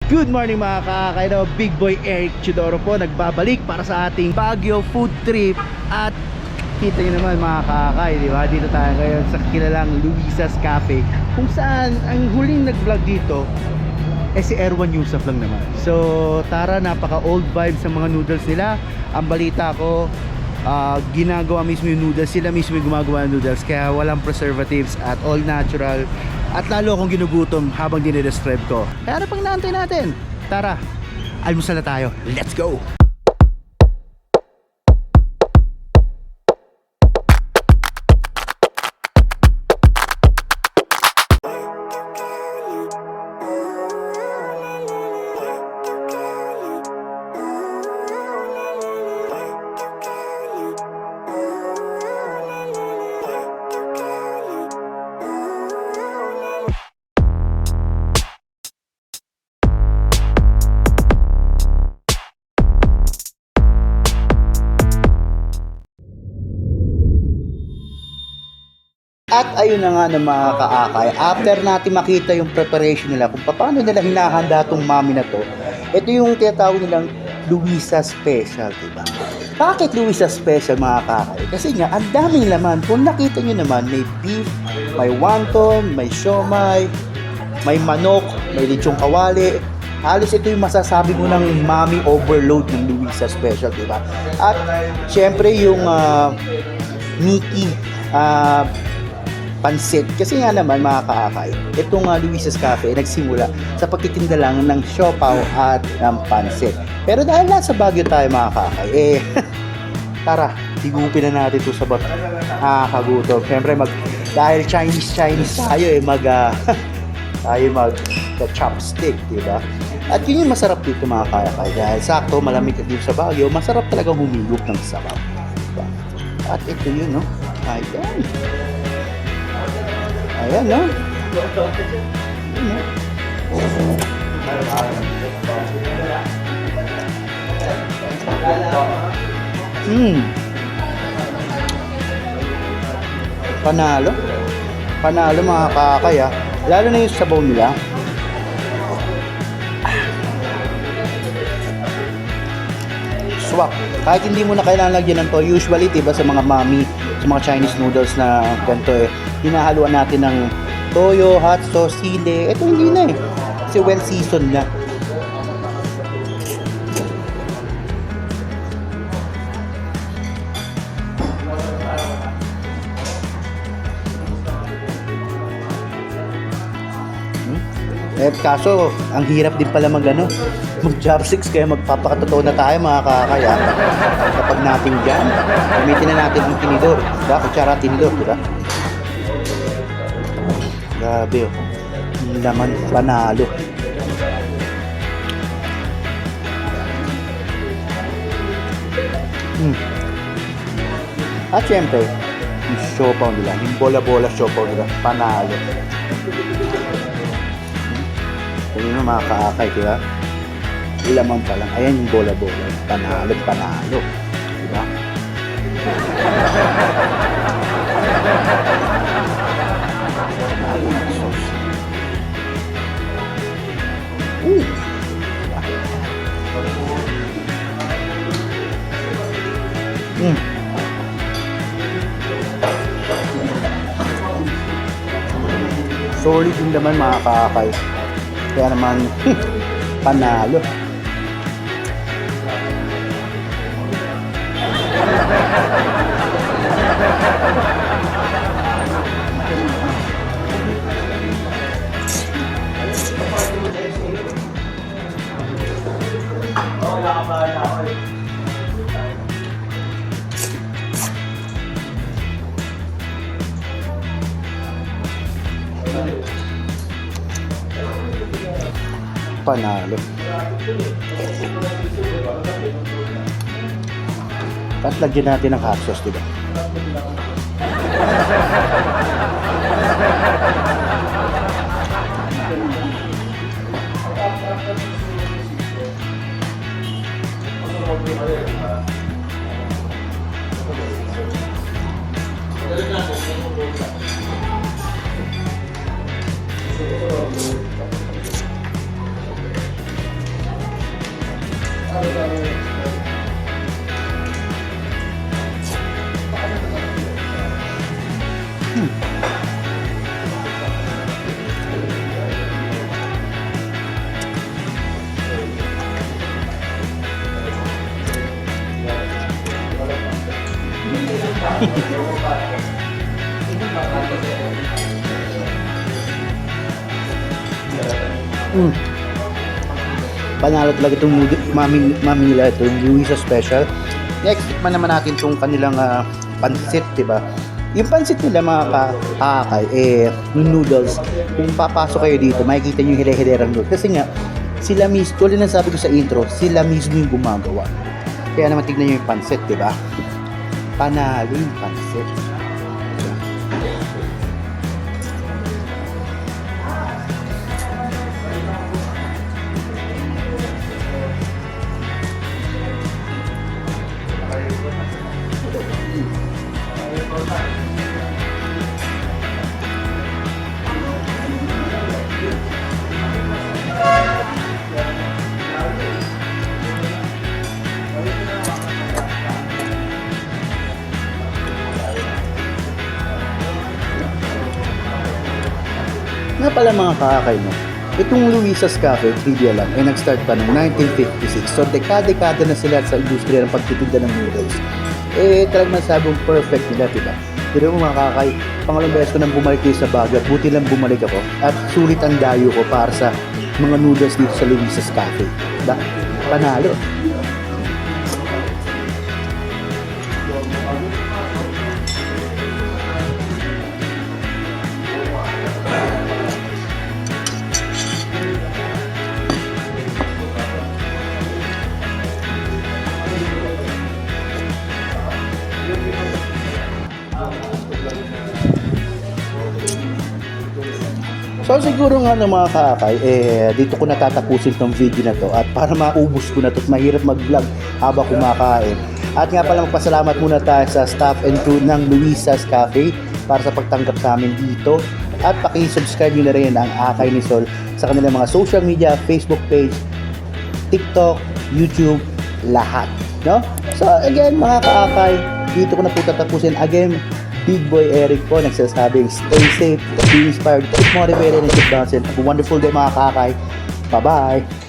Good morning mga kakakain. Big Boy Eric Chidoro po nagbabalik para sa ating Baguio food trip. At kita nyo naman mga kakakain, di ba? Dito tayo ngayon sa kilalang Luisa's Cafe, kung saan ang huling nag-vlog dito si Erwan Yusuf lang naman. So tara, napaka old vibes sa mga noodles nila. Ang balita ko, ginagawa mismo yung noodles, sila mismo yung gumagawa ng noodles, kaya walang preservatives at all natural. At lalo akong ginugutom habang dinidescribe ko. Kaya ano pang naantay natin? Tara, almusal na tayo. Let's go! At ayun na nga ng mga kaakay, after natin makita yung preparation nila, kung paano nila hinahanda itong mami na to, ito yung tinatawag nilang Luisa Special, diba? Bakit Luisa Special mga kaakay? Kasi nga, ang daming laman. Kung nakita nyo naman, may beef, may wonton, may siomai, may manok, may lechong kawali. Halos ito yung masasabi mo ng mami overload ng Luisa Special, diba? At syempre yung Mickey pansit. Kasi nga naman mga kaakay, itong Luisa's Cafe nagsimula sa pagtitinda lang ng siopaw at ng pansit. Pero dahil nasa Baguio tayo mga kaakay, tara, higupin na natin ito sa kagutom. Siyempre dahil Chinese tayo tayo chopstick, diba? At yun yung masarap dito mga kaakay. Dahil sakto, malamig dito sa Baguio, masarap talaga humigop ng sabaw, diba? At ito yun, no? Ayan. Ayan, no? Panalo. Panalo mga kakay, ah. Lalo na yung sabaw nila. Swak. Kahit hindi mo na kailangan lagyan ng to. Usually, diba, sa mga mami, sa mga Chinese noodles na ganito hinahaluan natin ng toyo, hot sauce, sili. Ito hindi na kasi well seasoned na. Kaso, ang hirap din pala mag chopsticks, kaya magpapakatotoo na tayo mga kakaya. Kapag natin dyan, gamitin na natin yung tinidor, diba? Kutsara tinidor, diba? Grabe, yung laman, panalo. At syempre, yung siopaw nila, yung bola-bola siopaw nila, panalo. Ito yung mga kaakay, diba? Lamang pa lang. Ayan yung bola-bola. Panalo. Diba? Solid yung naman mga kakay. Kaya naman panalo. Panalo. At lagyan natin ng hot sauce, diba? Panalo talaga itong Mamila, itong Luisa Special. Next, tikman naman natin itong kanilang pansit, diba? Yung pansit nila mga kakay, yung noodles, kung papasok kayo dito, makikita nyo yung hire-hirerang noodles. Kasi nga, sila mismo, tuloy na sabi ko sa intro, sila mismo yung gumagawa. Kaya naman tignan nyo yung pansit, diba? Panalo yung pansit. Nga pala mga kakakay, no? Itong Luisa's Cafe, trivia lang, ay nag-start pa noong 1956. So, dekada-dekada na sila sa industriya ng pagtitinda ng noodles. Talagang masabong perfect nila, diba? Pero mga kakakay, pangalawang beses ko nang bumalik dito sa Baguio at buti lang bumalik ako. At sulit ang dayo ko para sa mga noodles dito sa Luisa's Cafe. Diba? Panalo. So siguro nga ng mga kakay, dito ko natatapusin tong video na to at para maubos ko na to at mahirap mag-vlog habang kumakain. At nga pala magpasalamat muna tayo sa staff and crew ng Luisa's Cafe para sa pagtanggap sa amin dito. At paki-subscribe nyo na rin ang Akay ni Sol sa kanilang mga social media, Facebook page, TikTok, YouTube, lahat. No? So again mga kaakay, dito ko na po tatapusin. Again, Big Boy Eric po nagsasabing stay safe, be inspired, keep motivated, and keep bouncing. Have a wonderful day mga kakay. Bye-bye!